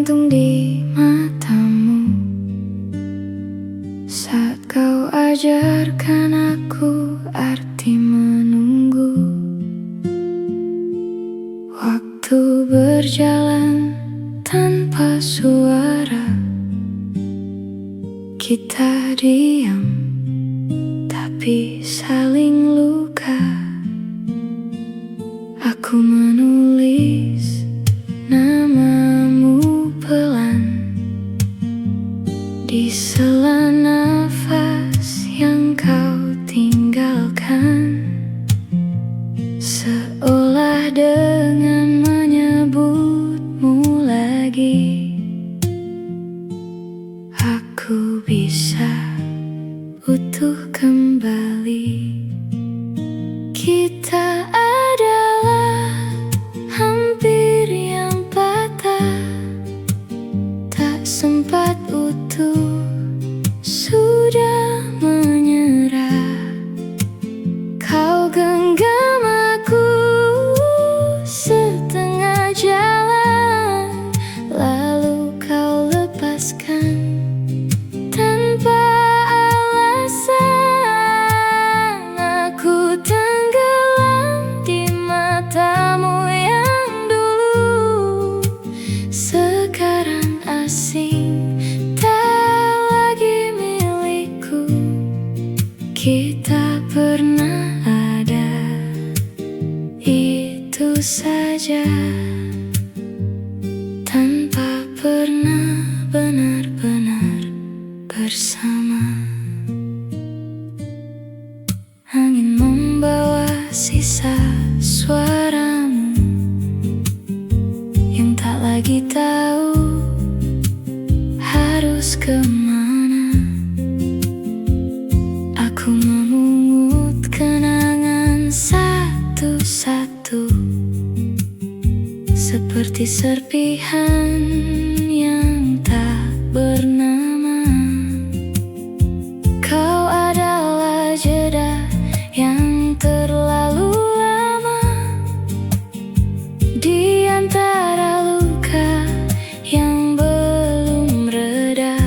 tergantung di matamu. Saat kau ajarkan aku arti menunggu, waktu berjalan tanpa suara. Kita diam tapi saling luka. Aku menulis namamu pelan di sela nafas yang kau tinggalkan, seolah dengan menyebutmu lagi aku bisa utuh kembali. Kita adalah hampir yang patah, tak sempat utuh, sudah menyerah. Kau genggam aku setengah jalan, lalu kau lepaskan tanpa alasan. Aku tenggelam di matamu yang dulu, sekarang asing, tak lagi milikku. Kita pernah ada, itu saja, tanpa pernah benar-benar bersama. Angin membawa sisa suaramu yang tak lagi tahu harus kemana. Aku memungut kenangan satu-satu, seperti serpihan yang tak bernama. Kau adalah jeda yang terlalu lama di antara luka yang belum reda.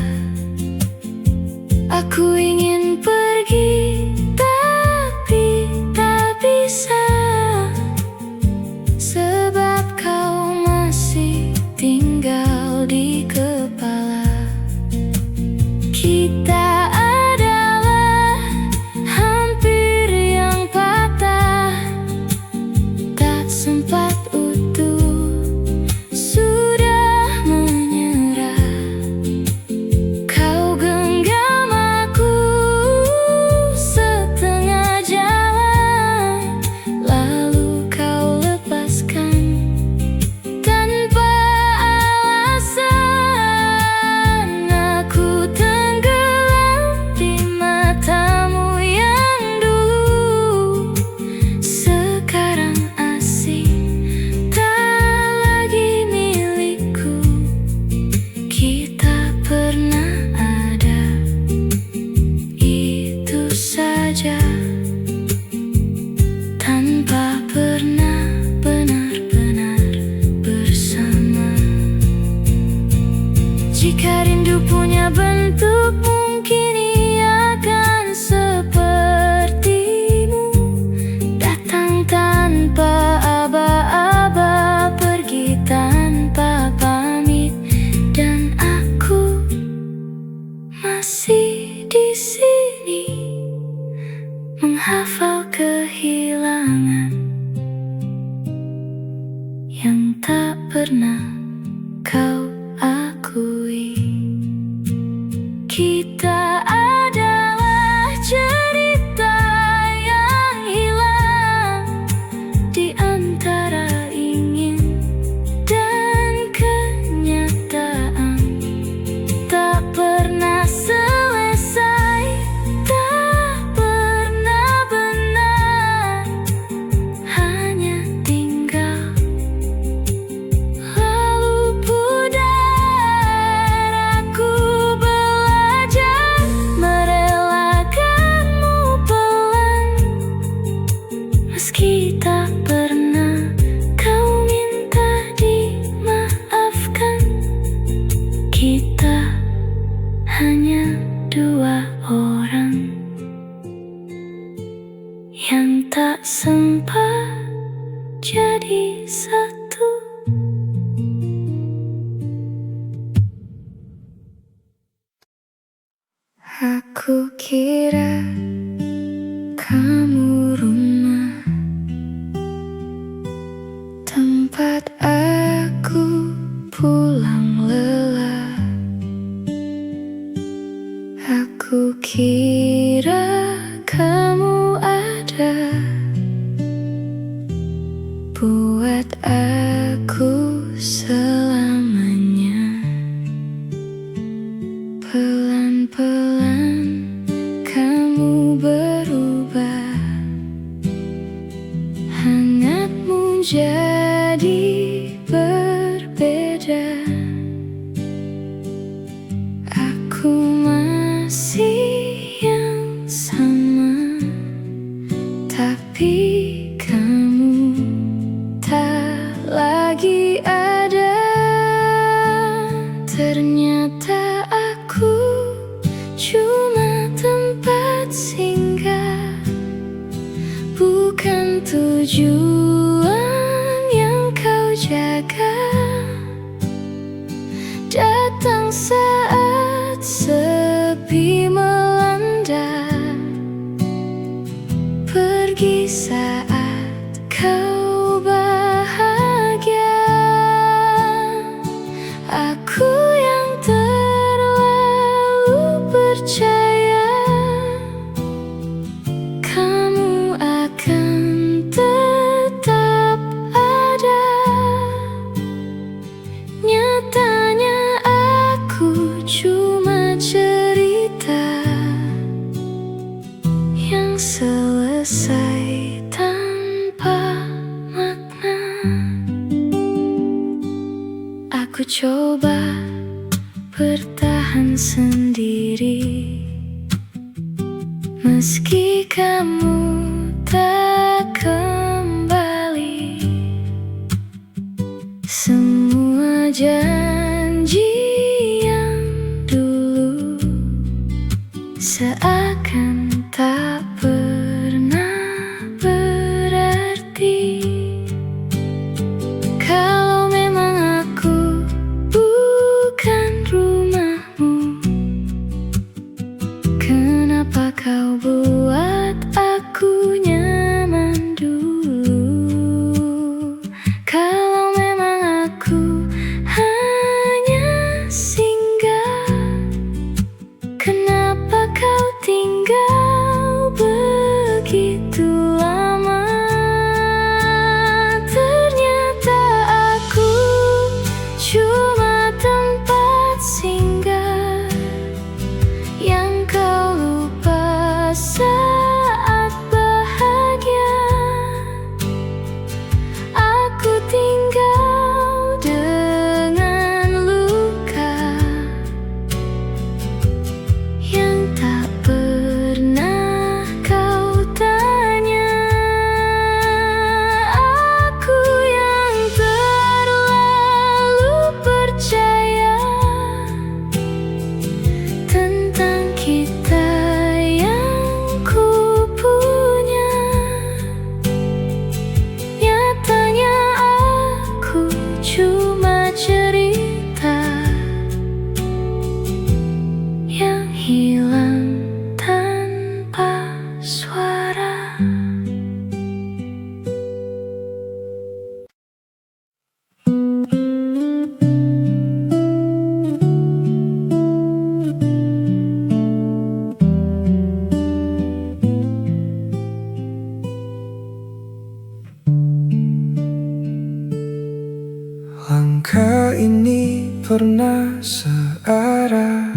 Aku ingin pergi tapi tak bisa, sebab kau masih tinggal di kepala. Kita adalah hampir yang patah, tak sempat utuh, sudah menyerah. Kau genggam aku setengah jalan, lalu kau lepaskan tanpa alasan. Aku tenggelam di matamu yang dulu, sekarang asing, tak lagi milikku. Kita pernah ada, itu saja, tanpa pernah benar-benar bersama. Jika rindu punya bentuk, mungkin ia akan sepertimu, datang tanpa aba-aba, pergi tanpa pamit, dan aku masih di sini menghafal kehilangan yang tak pernah kau akui. Kita adalah cerita yang hilang di antara ingin dan kenyataan, tak pernah selesai, tak pernah benar, hanya tinggal lalu menjadi satu. Aku kira kamu rumah, tempat aku pulang lelah. Aku kira kamu ada buat aku selamanya. Pelan-pelan kamu berubah, hangatmu jadi berbeda. Aku masih yang sama, tapi kamu tak lagi ada. Ternyata aku cuma tempat singgah, bukan tujuan yang kau jaga. Datang saat sepi melanda, pergi saat kau bahagia. Aku yang terlalu percaya kamu akan tetap ada. Nyatanya aku cuma cerita yang selesai tanpa makna. Aku coba bertahan sendiri, meski kamu tak kembali. Semua janji yang dulu seakan tak pernah berarti. Kalau memang aku bukan rumahmu, kenapa kau buat aku nyaman dulu? Kalau memang aku hanya singgah, kenapa kau tinggal begitu lama? Ternyata aku cuma tempat singgah yang kau lupa saat bahagia. Aku tinggal dengan luka yang tak pernah kau tanya. Aku yang terlalu percaya tentang kita yang ku punya. Nyatanya aku cuma cerita yang hilang tanpa suara. Langkah ini pernah searah,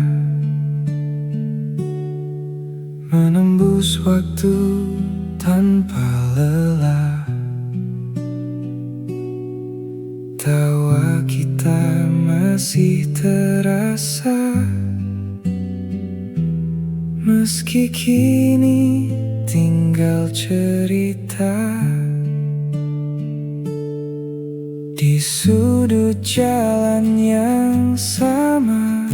menembus waktu tanpa lelah. Tawa kita masih terasa, meski kini tinggal cerita. Di sudut jalan yang sama,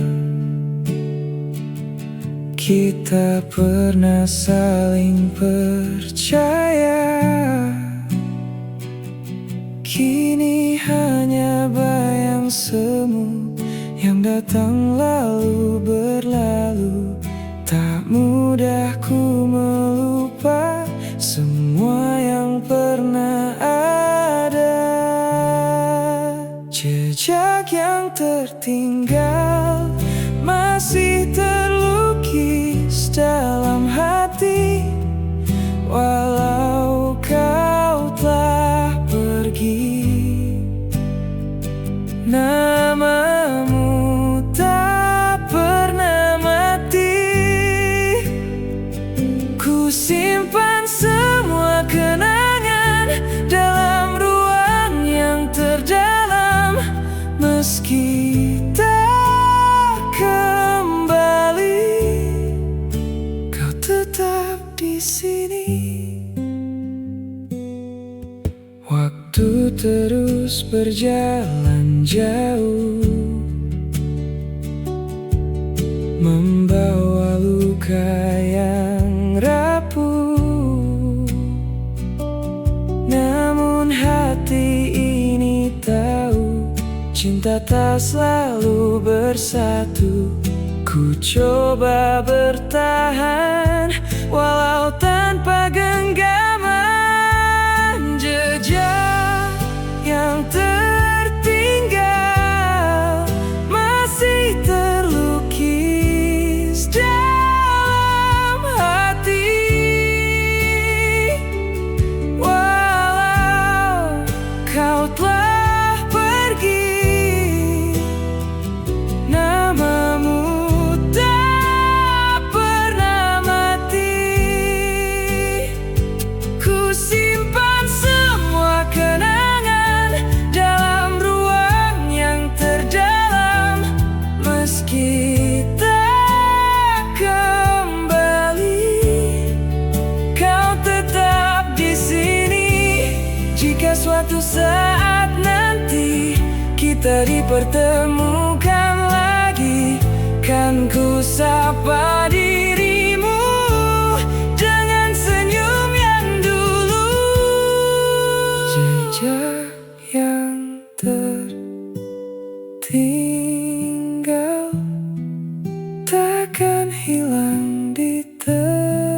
kita pernah saling percaya. Kini hanya bayang semu yang datang lalu berlalu. Tak mudah ku melupa semua yang pernah ada. Jejak yang tertinggal masih terlukis dalam hati, walau kau telah pergi. Namamu tak pernah mati. Ku simpan semua kenangan dalam ruang yang terdalam. Meski tak kembali, kau tetap di sini. Waktu terus berjalan jauh, membawa luka yang rapuh. Namun hati ini tahu, cinta tak selalu bersatu. Ku coba bertahan walau tanpa genggaman. Jejak yang tertinggal masih terlukis dalam hati, walau kau telah pergi. Namamu tak pernah mati. Ku simpan semua kenangan dalam ruang yang terdalam. Meski tak kembali, kau tetap di sini. Jika suatu saat nanti kita dipertemukan lagi, kan ku sapa dirimu dengan senyum yang dulu. Jejak yang tertinggal takkan hilang ditelan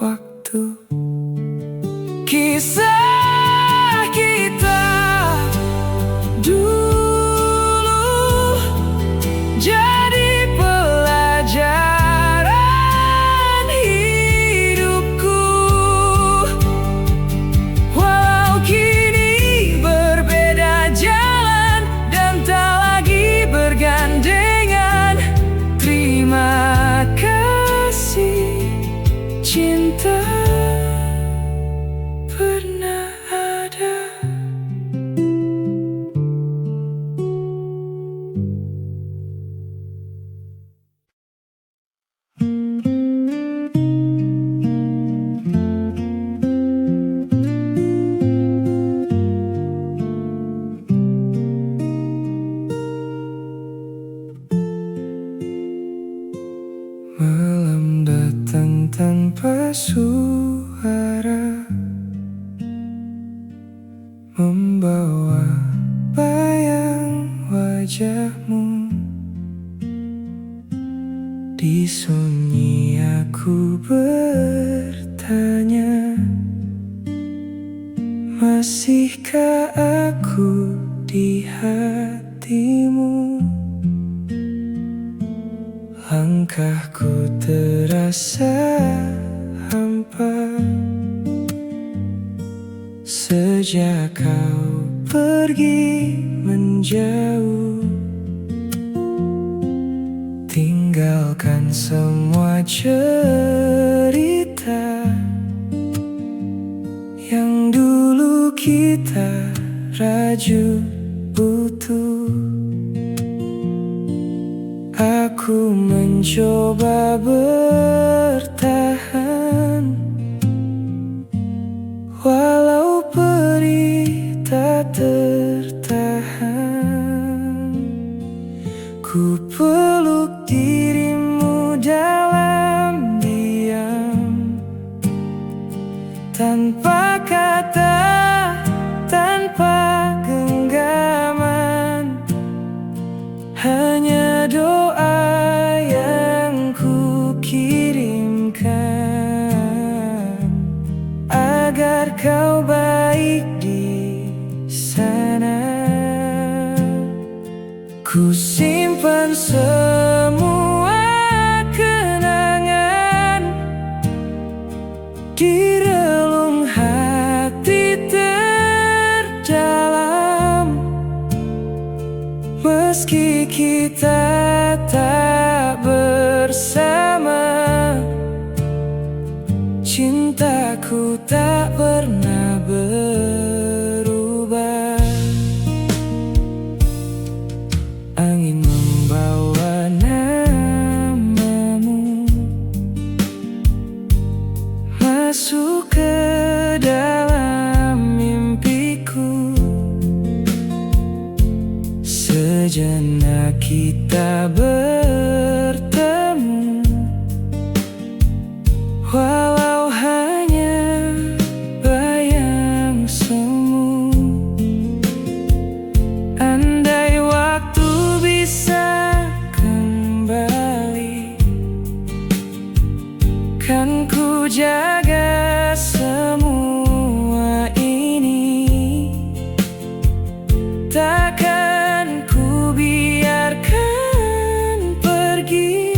waktu. Kisah kita dulu jadi pelajaran hidupku. Walau kini berbeda jalan dan tak lagi bergandengan, terima kasih cinta pernah ada. Malam datang tanpa suara, membawa bayang wajahmu. Di sunyi aku bertanya, masihkah aku di hatimu? Langkahku terasa hampa sejak kau pergi menjauh. Tinggalkan semua cerita yang dulu kita rajut utuh. Aku mencoba bertahan, walau perih tak tertahan. Ku peluk dirimu dalam diam, tanpa kata Ku simpan semua kenangan di relung hati terdalam. Meski kita tak bersama, cintaku tak pernah berubah. Angin membawa namamu masuk ke dalam mimpiku. Sejenak kita bertemu, walau hanya bayang semu. Andai waktu bisa kembali, kan ku jaga semua ini. Takkan ku biarkan pergi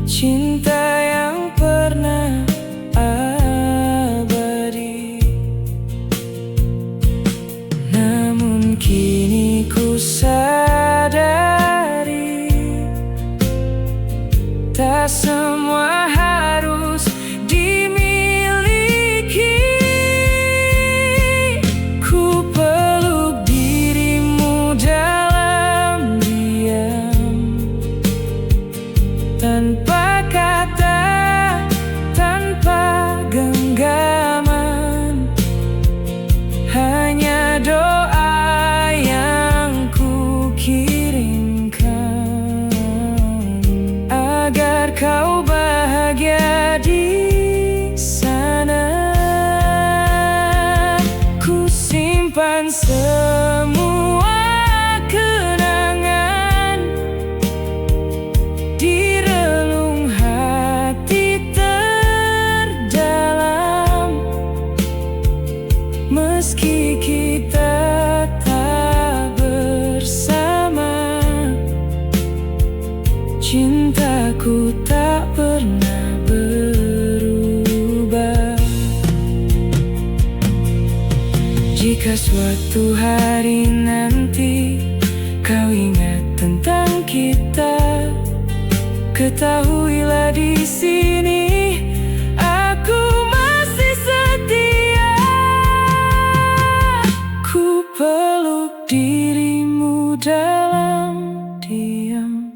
cinta yang pernah abadi. Namun kini ku sadari, tak semua harus dimiliki. Ku peluk dirimu dalam diam, tanpa kata, tanpa genggaman. Hanya doa yang ku kirimkan, agar kau bahagia di sana. Ku simpan semua kenangan di relung hati terdalam. Meski kita tak bersama, cintaku tak pernah berubah. Jika suatu hari nanti kau ingat tentang kita, ketahuilah di sini aku masih setia. Ku peluk dirimu dalam diam,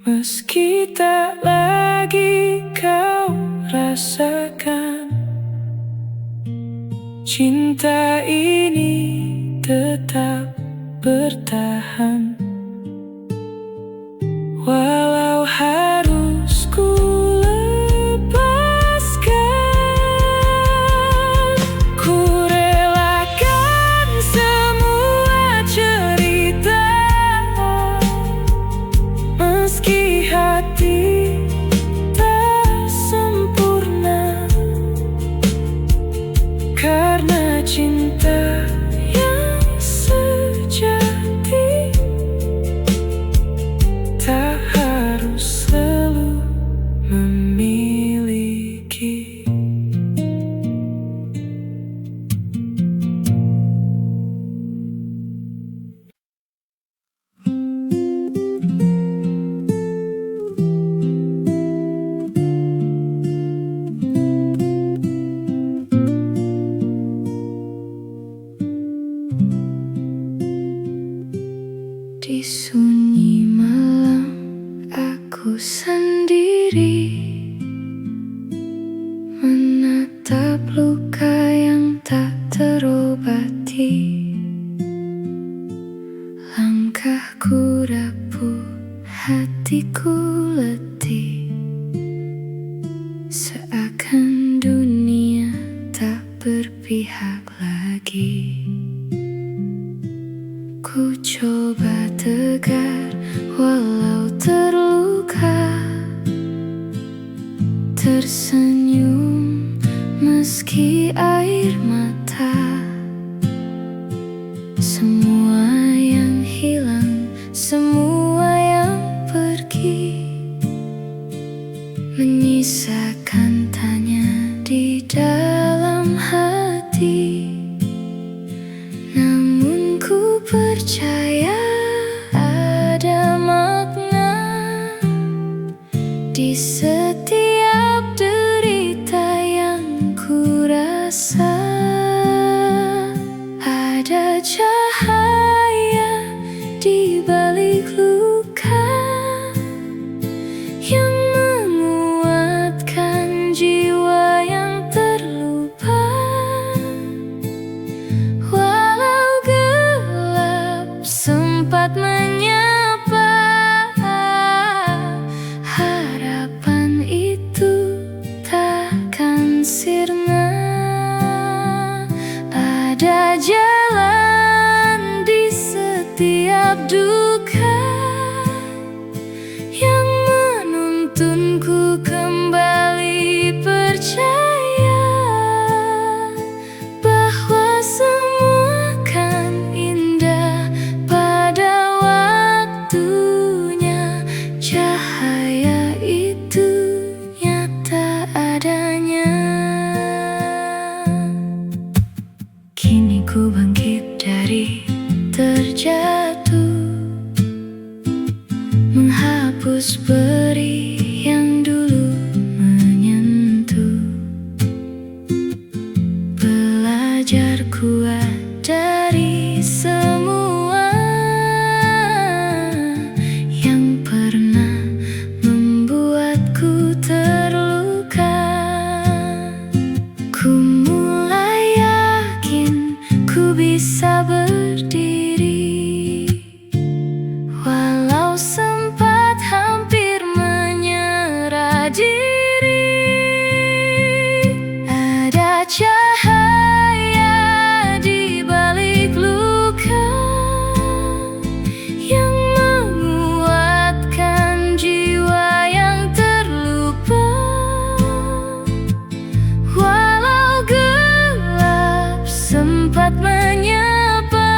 meski tak lagi kau rasakan. Cinta ini tetap bertahan, walau harus ku lepaskan. Ku relakan semua cerita, meski hati tak sempurna. Karena cinta yang sejati tak harus selalu memiliki. Di sunyi malam aku sendiri, menatap luka yang tak terobati. Langkahku rapuh, hatiku letih, seakan dunia tak berpihak lagi. Ku coba tegar walau terluka, tersenyum meski air mata. Semua rasa ada cahaya di balik luka yang menguatkan jiwa yang terlupa. Walau gelap sempat menyapa, harapan itu takkan sirna. Ada jalan di setiap duka yang menuntunku kembali percaya bahwa semua kan indah pada waktunya. Cahaya itu nyata adanya. Kini ku bangkit dari terjatuh, menghapus beri yang dulu menyentuh. Belajar kuat dari semua yang pernah membuatku terluka. Ku mulai yakin ku bisa berdiri, walau sempat hampir menyerah diri. Ada cahaya di balik luka yang menguatkan jiwa yang terlupa. Walau gelap sempat menyapa,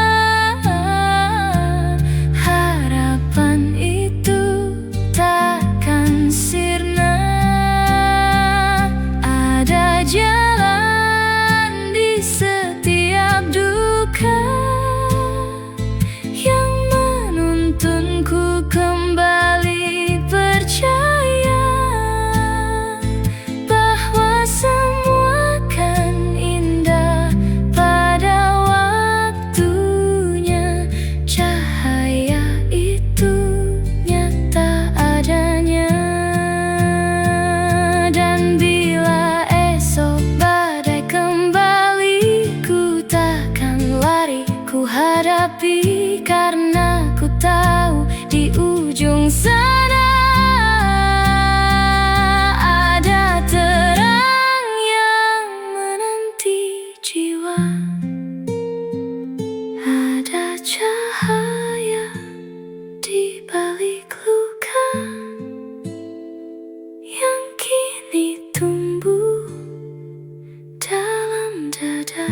harapan itu takkan sirna. Ada jalan di setiap duka yang menuntunku kembali percaya bahwa semua kan indah pada waktunya. Cahaya itu nyata adanya. Dan bila esok badai kembali, ku takkan lari, ku hadapi, karena ku tahu di ujung sana ada terang yang menanti jiwa. Ada cahaya di balik luka yang kini tumbuh dalam dada.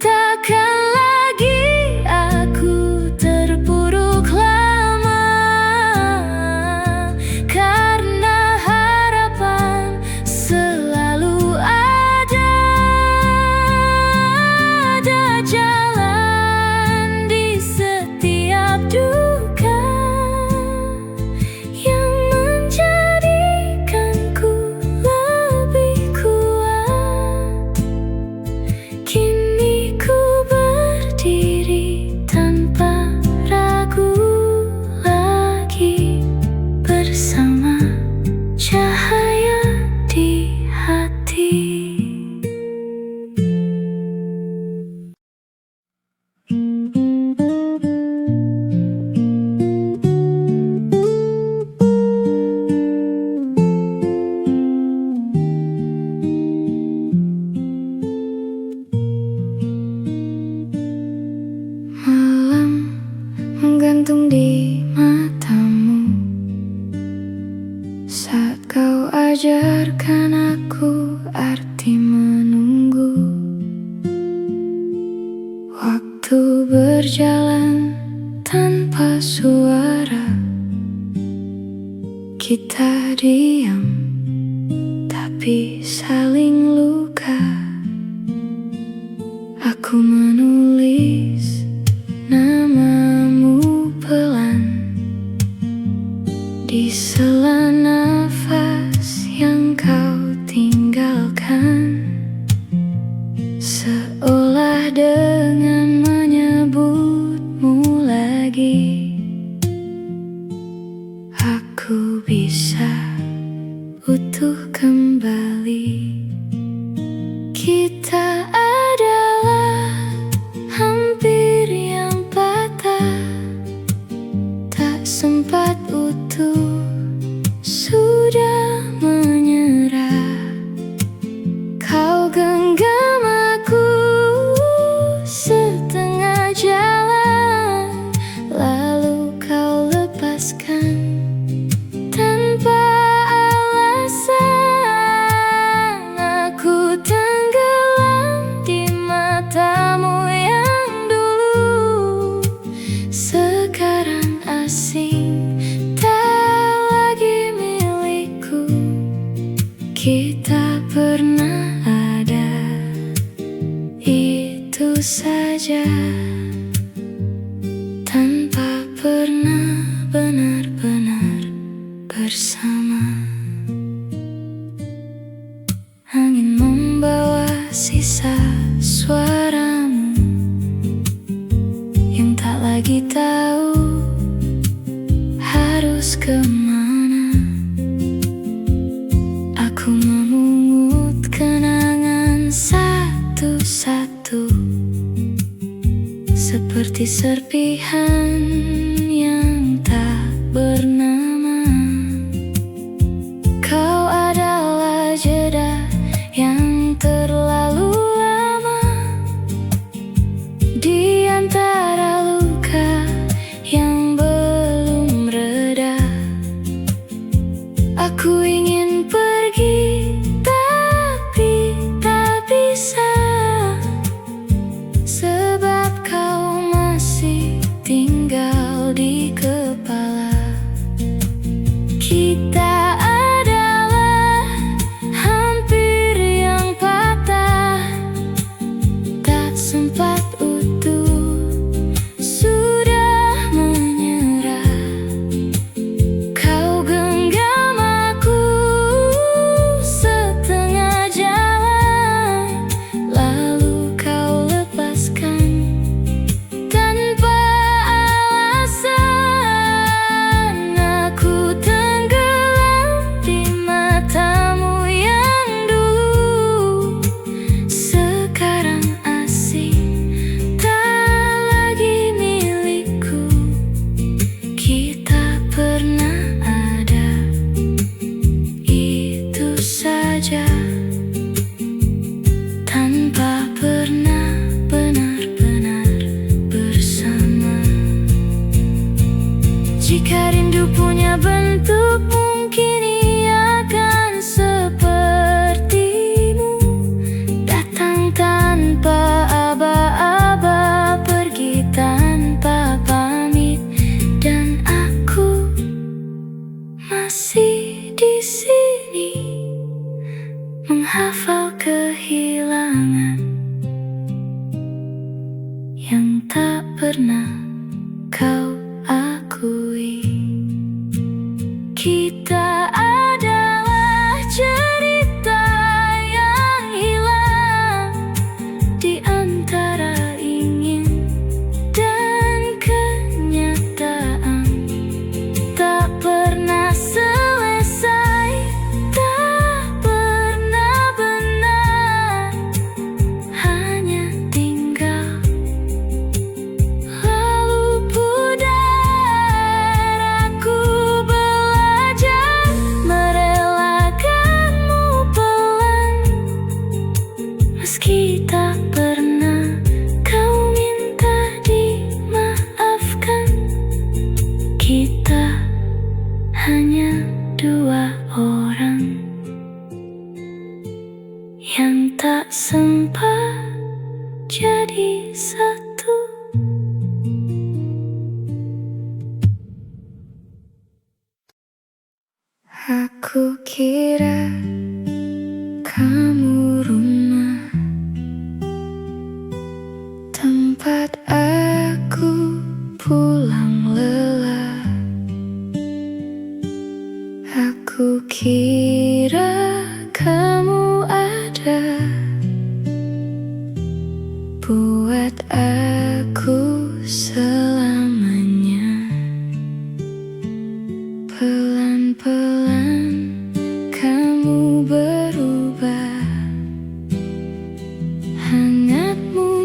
Takkan lagi aku terpuruk lama, karena harapan selalu ada. Ada jalan di setiap duka yang menjadikanku lebih kuat. Kini ku berdiri tanpa ragu lagi, bersama cahaya di hati. Malam menggantung di matamu saat kau ajarkan aku arti menunggu. Waktu berjalan tanpa suara, kita diam tapi saling luka. Aku menulis namamu pelan di sela nafas yang kau tinggalkan. lupakan, seolah dengan menyebutmu lagi aku bisa utuh kembali. Kita adalah hampir yang patah, tak sempat utuh, sudah menyerah. Kau genggam aku setengah jalan, lalu kau lepaskan tanpa alasan. Aku tenggelam di matamu yang dulu, sekarang asing, tak lagi milikku. Kita pernah ada, itu saja, tanpa pernah benar-benar bersama. Angin membawa sisa suaramu yang tak lagi tahu harus kemana. Aku memungut kenangan satu-satu, seperti serpihan yang tak bernama. Kau adalah jeda yang terlalu lama di antara luka yang belum reda. Aku ingin pergi, tapi tak bisa, sebab kau masih tinggal di kepala. Kita adalah hampir yang patah, tak sempat utuh, sudah menyerah. Kau genggam aku setengah jalan, lalu kau lepaskan tanpa alasan. Aku tenggelam di matamu yang dulu, sekarang asing, tak lagi milikku. Kita pernah ada, itu saja, tanpa pernah benar-benar bersama. Jika rindu punya bentuk, mungkin ia akan sepertimu, datang tanpa aba-aba, pergi tanpa pamit, dan aku masih di sini menghafal kehilangan yang tak pernah kau akui. Kita adalah cerita yang hilang di antara ingin dan kenyataan, tak pernah selesai, tak pernah benar, hanya tinggal lalu pudar. Aku belajar merelakanmu pelan, meski tak pernah kau minta dimaafkan. Kita hanya dua orang yang tak sempat jadi satu. Aku kira kamu rumah, tempat aku pulang lelah. Aku kira kamu ada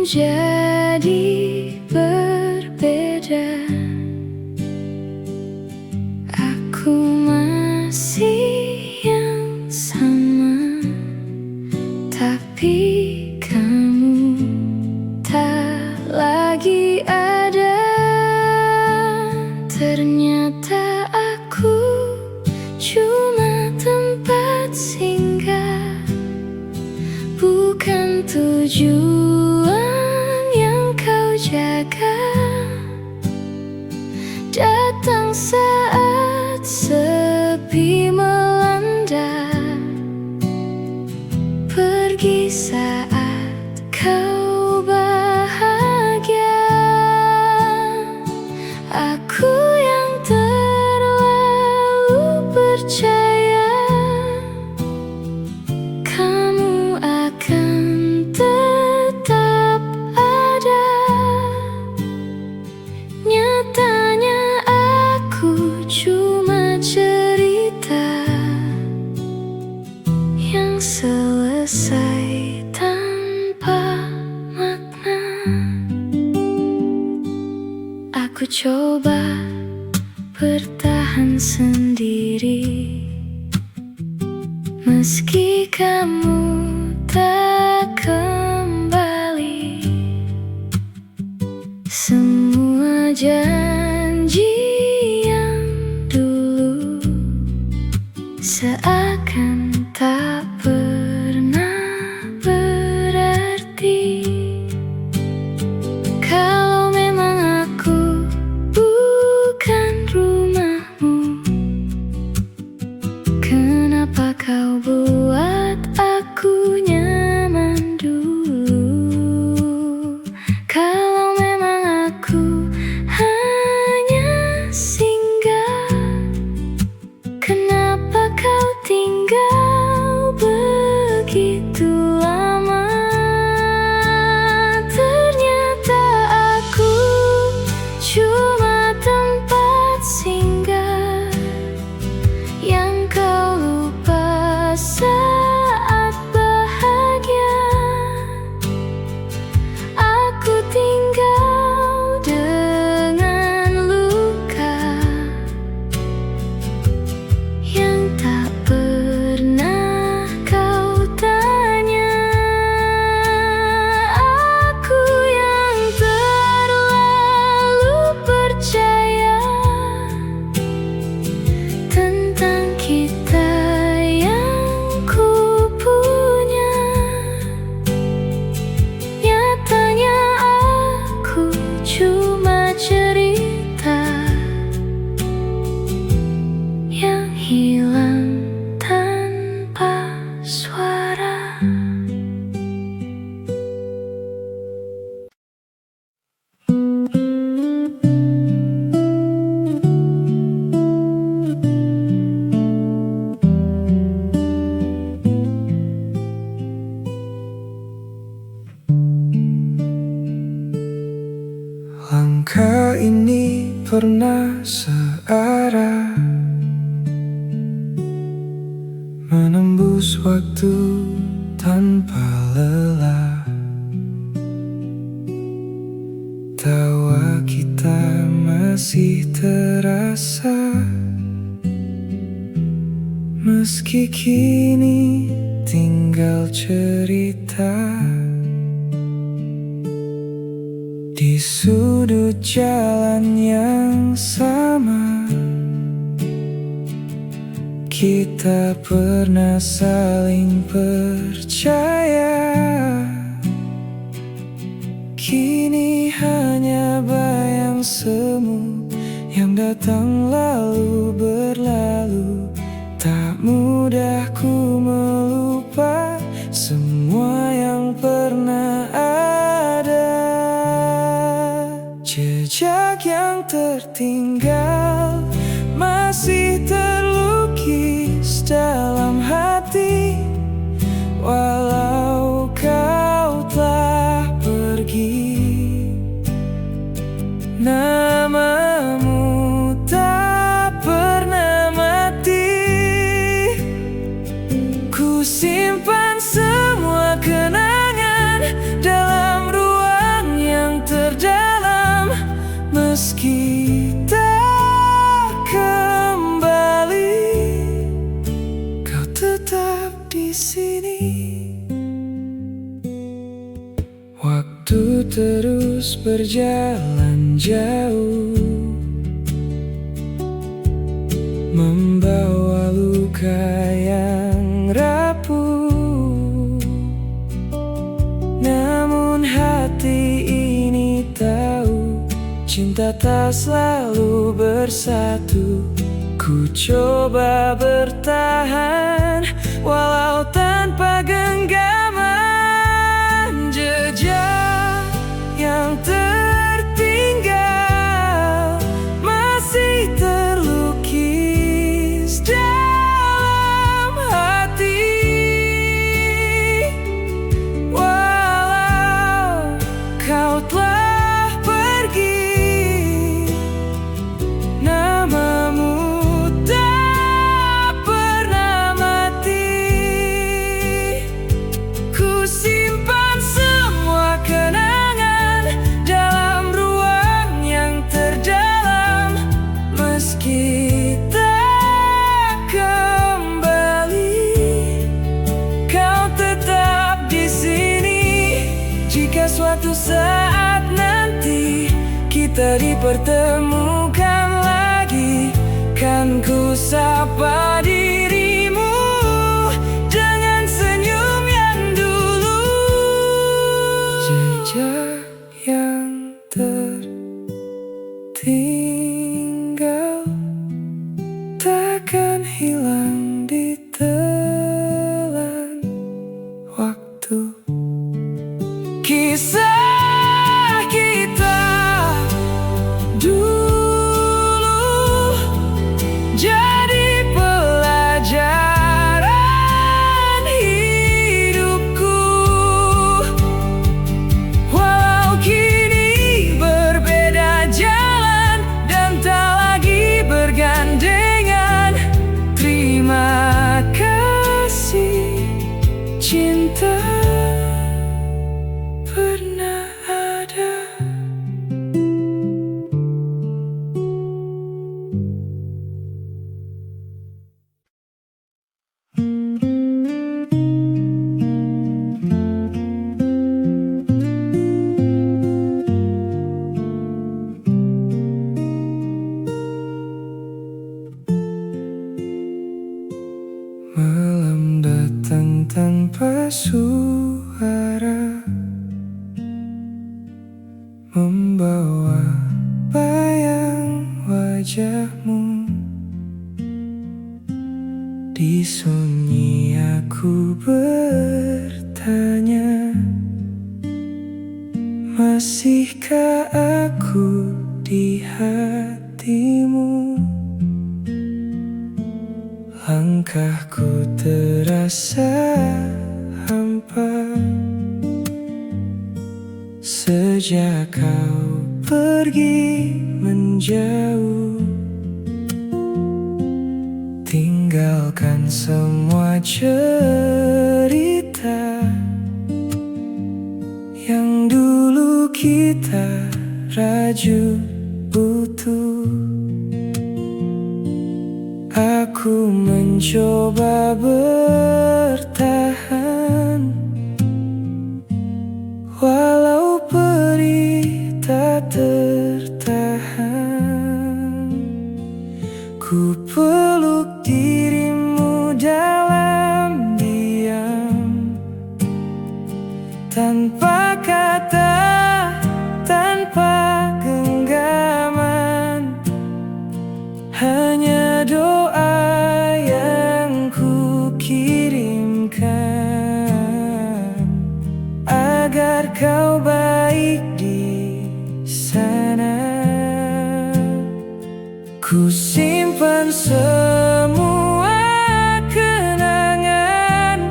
jadi berbeda. Aku masih yang sama, tapi kamu tak lagi ada. Ternyata aku cuma tempat singgah, bukan tujuan yang kau jaga. Datang saat sepi melanda, pergi saat kau bahagia. Aku yang terlalu percaya kamu akan tetap ada. Nyatanya aku cuma cerita yang selesai tanpa makna. Aku coba bertahan sendiri, meski kamu tak kembali. Semua janji yang dulu seakan tak pernah berarti. Kalau memang aku bukan rumahmu, kenapa kau buat aku nyaman dulu? Kalau memang aku hanya singgah, kenapa kau tinggal begitu lama? Ternyata aku cuma tempat singgah yang kau lupa saat bahagia. Aku tinggal dengan luka yang tak pernah kau tanya. Aku yang terlalu percaya tentang kita yang ku punya. Nyatanya aku cuma cerita yang hilang tanpa suara. Langkah ini pernah searah, menembus waktu tanpa lelah. Tawa kita masih terasa, meski kini tinggal cerita. Di sudut jalan yang sama, kita pernah saling percaya. Kini hanya bayang semu yang datang lalu berlalu. Tak mudah ku melupa semua yang pernah ada. Jejak yang tertinggal masih terlukis dalam hati, walau kau telah pergi. Namamu tak pernah mati. Ku simpan semua kenangan dalam ruang terus berjalan jauh, membawa luka yang rapuh. Namun hati ini tahu, cinta tak selalu bersatu. Ku coba bertahan walau tanpa genggaman. Jejak yang tertinggal masih terlukis dalam hati. Walau kau telah pergi, namamu tak pernah mati. Ku simpan semua kenangan dalam ruang yang terdalam. Meski tak kembali, kau tetap di sini. Jika suatu saat nanti kita dipertemukan lagi, kan ku sapa dirimu dengan senyum yang dulu. Jejak yang tertinggal takkan hilang ditelan waktu. Kisah kita dulu jadi pelajaran hidupku. Walau kini berbeda jalan dan tak lagi bergandengan, terima kasih cinta pernah ada. Malam datang tanpa suara, membawa bayang wajahmu. Di sunyi aku bertanya, masihkah aku di hatimu? Langkahku terasa hampa sejak kau pergi menjauh. Tinggalkan semua cerita yang dulu kita raju utuh. Aku mencoba bertahan walau perih tak tertahan. Ku peluk dirimu dalam diam, tanpa kata, tanpa genggaman. Hanya doa yang ku kirimkan agar kau baik di sana. Ku simpan semua kenangan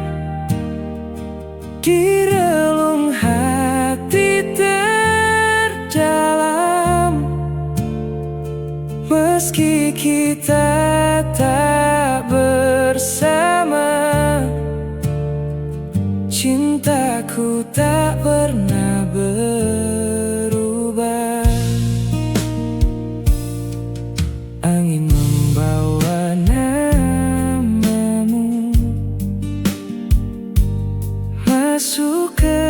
di relung hati terdalam. Meski kita tak bersama, cintaku tak pernah berubah. Angin membawa namamu masuk ke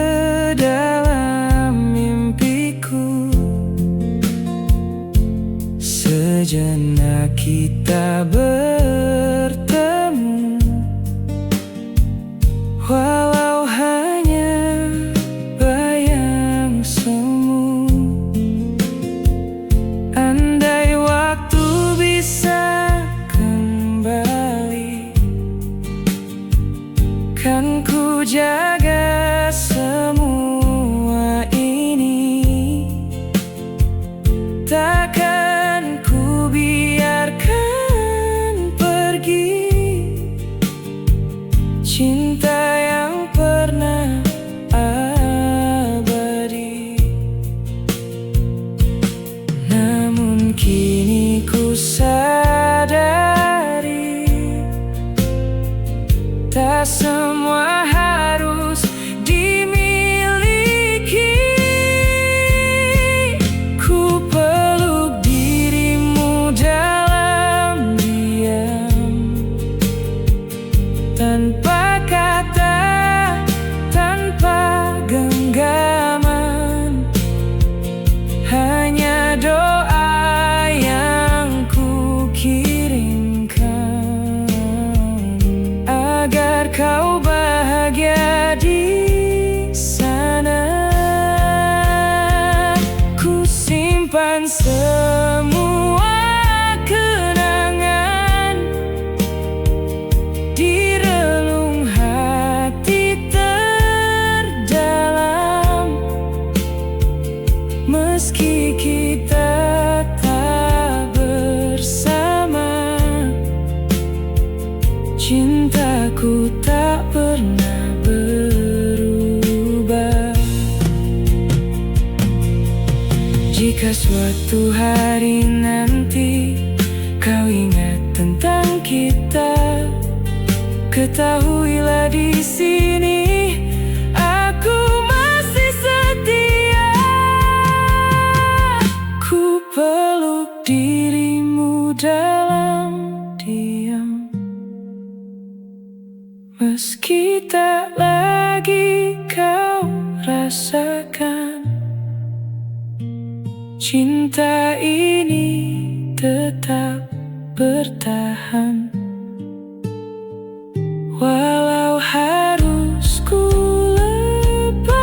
dalam mimpi. suatu hari nanti kau ingat tentang kita, ketahuilah di sini aku masih setia. Ku peluk dirimu dalam diam, meski tak lagi kau rasakan. Cinta ini tetap bertahan, walau harus ku lepaskan.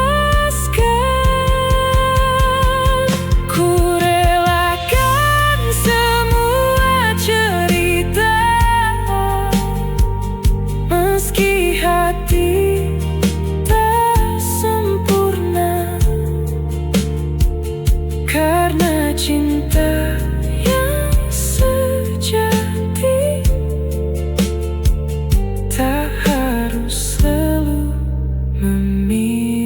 Ku relakan semua cerita, meski hati tak sempurna, karena cinta yang sejati tak harus selalu memiliki.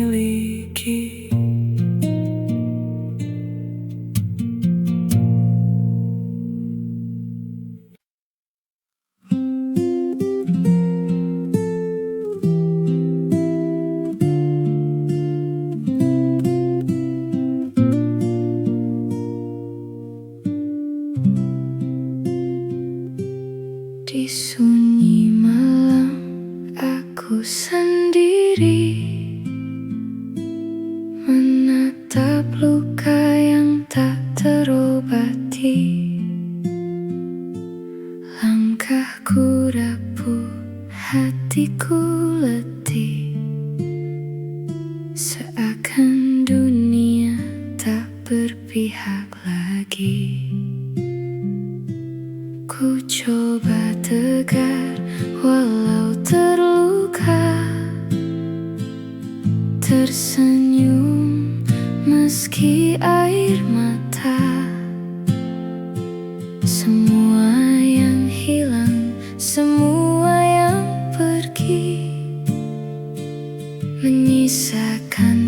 Di sunyi malam aku sendiri menatap luka yang tak terobati. Langkahku rapuh, hatiku letih, seakan dunia tak berpihak lagi. Ku coba tegar walau terluka, tersenyum meski air mata. Semua yang hilang, semua yang pergi, menyisakan